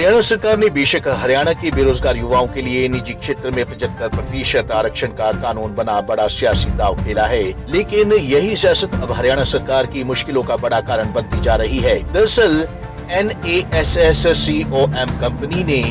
हरियाणा सरकार ने बेशक हरियाणा के बेरोजगार युवाओं के लिए निजी क्षेत्र में 75% आरक्षण का कानून बना बड़ा सियासी दांव खेला है, लेकिन यही सियासत अब हरियाणा सरकार की मुश्किलों का बड़ा कारण बनती जा रही है। दरअसल NASSCOM कंपनी ने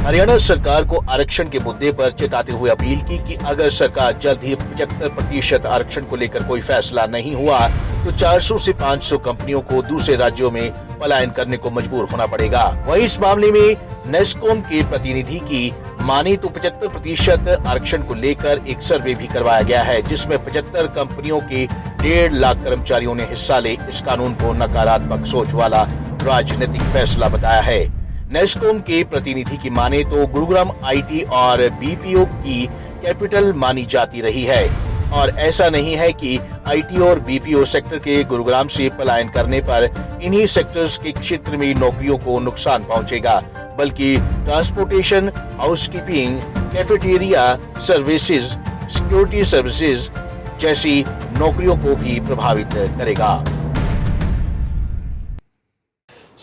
हरियाणा सरकार को आरक्षण के मुद्दे पर चेताते हुए अपील की कि अगर सरकार जल्द ही 75% आरक्षण को लेकर कोई फैसला नहीं हुआ तो 400 से 500 कंपनियों को दूसरे राज्यों में पलायन करने को मजबूर होना पड़ेगा। वहीं इस मामले में नेस्कॉम के प्रतिनिधि की माने तो 75% आरक्षण को लेकर एक सर्वे भी करवाया गया है, जिसमें 75 कंपनियों के 1.5 लाख कर्मचारियों ने हिस्सा ले इस कानून को नकारात्मक सोच वाला राजनीतिक फैसला बताया है। नेस्कॉम के प्रतिनिधि की माने तो गुरुग्राम IT और BPO की कैपिटल मानी जाती रही है और ऐसा नहीं है कि IT और BPO सेक्टर के गुरुग्राम से पलायन करने पर इन्हीं सेक्टर्स के क्षेत्र में नौकरियों को नुकसान पहुंचेगा, बल्कि transportation, housekeeping, cafeteria services, security services जैसी नौकरियों को भी प्रभावित करेगा।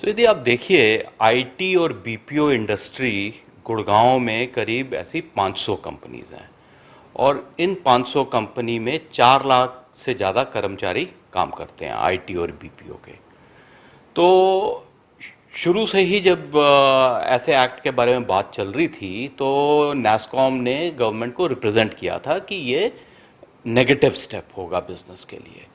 यदि आप देखिए IT और BPO इंडस्ट्री गुड़गांव में करीब ऐसी 500 कंपनीज हैं और इन 500 कंपनी में 4 लाख से ज़्यादा कर्मचारी काम करते हैं IT और BPO के। तो शुरू से ही जब ऐसे एक्ट के बारे में बात चल रही थी तो नेस्कॉम ने गवर्नमेंट को रिप्रेजेंट किया था कि ये नेगेटिव स्टेप होगा बिजनेस के लिए।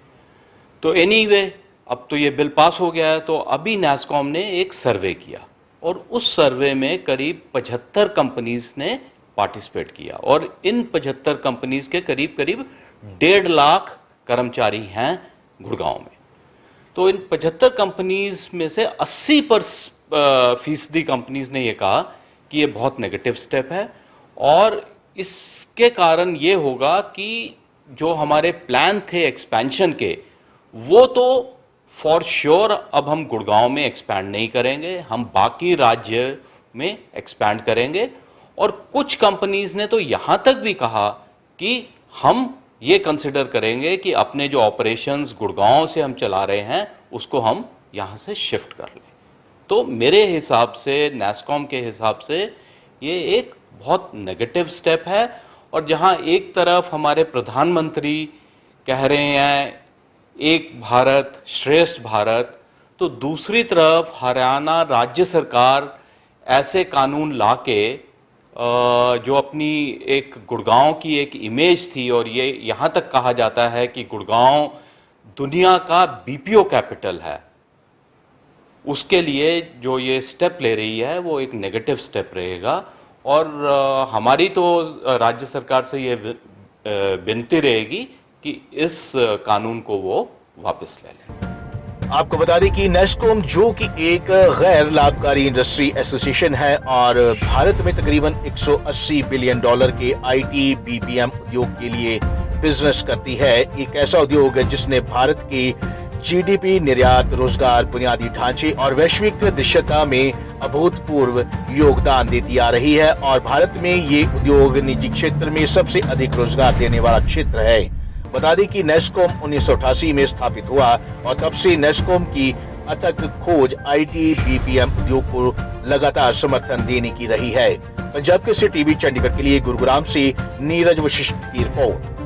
तो एनीवे अब तो ये बिल पास हो गया है, तो अभी नेस्कॉम ने एक सर्वे किया और उस सर्वे में करीब 75 कंपनीज ने पार्टिसिपेट किया और इन 75 कंपनीज के करीब 1.5 लाख कर्मचारी हैं गुड़गांव में। तो इन 75 कंपनीज में से 80% कंपनीज ने ये कहा कि ये बहुत नेगेटिव स्टेप है और इसके कारण ये होगा कि जो हमारे प्लान थे एक्सपेंशन के वो तो फॉर श्योर अब हम गुड़गांव में एक्सपैंड नहीं करेंगे, हम बाकी राज्य में एक्सपैंड करेंगे। और कुछ कंपनीज ने तो यहां तक भी कहा कि हम ये कंसिडर करेंगे कि अपने जो ऑपरेशंस गुड़गांव से हम चला रहे हैं उसको हम यहां से शिफ्ट कर लें। तो मेरे हिसाब से, नेस्कॉम के हिसाब से ये एक बहुत नेगेटिव स्टेप है और जहां एक तरफ हमारे प्रधानमंत्री कह रहे हैं एक भारत श्रेष्ठ भारत, तो दूसरी तरफ हरियाणा राज्य सरकार ऐसे कानून लाके जो अपनी एक गुड़गांव की एक इमेज थी और ये यहाँ तक कहा जाता है कि गुड़गांव दुनिया का BPO कैपिटल है, उसके लिए जो ये स्टेप ले रही है वो एक नेगेटिव स्टेप रहेगा। और हमारी तो राज्य सरकार से ये विनती रहेगी कि इस कानून को वो वापस ले लें। आपको बता दें कि नेस्कॉम जो कि एक गैर लाभकारी इंडस्ट्री एसोसिएशन है और भारत में तकरीबन $180 बिलियन के IT BPM उद्योग के लिए बिजनेस करती है। एक ऐसा उद्योग है जिसने भारत की GDP, निर्यात, रोजगार, बुनियादी ढांचे और वैश्विक दृश्यता में अभूतपूर्व योगदान देती आ रही है और भारत में ये उद्योग निजी क्षेत्र में सबसे अधिक रोजगार देने वाला क्षेत्र है। बता दें कि नेस्कॉम 1988 में स्थापित हुआ और तब से नेस्कॉम की अथक खोज IT BPM उद्योग को लगातार समर्थन देने की रही है। पंजाब केसरी टीवी चंडीगढ़ के लिए गुरुग्राम से नीरज वशिष्ठ की रिपोर्ट।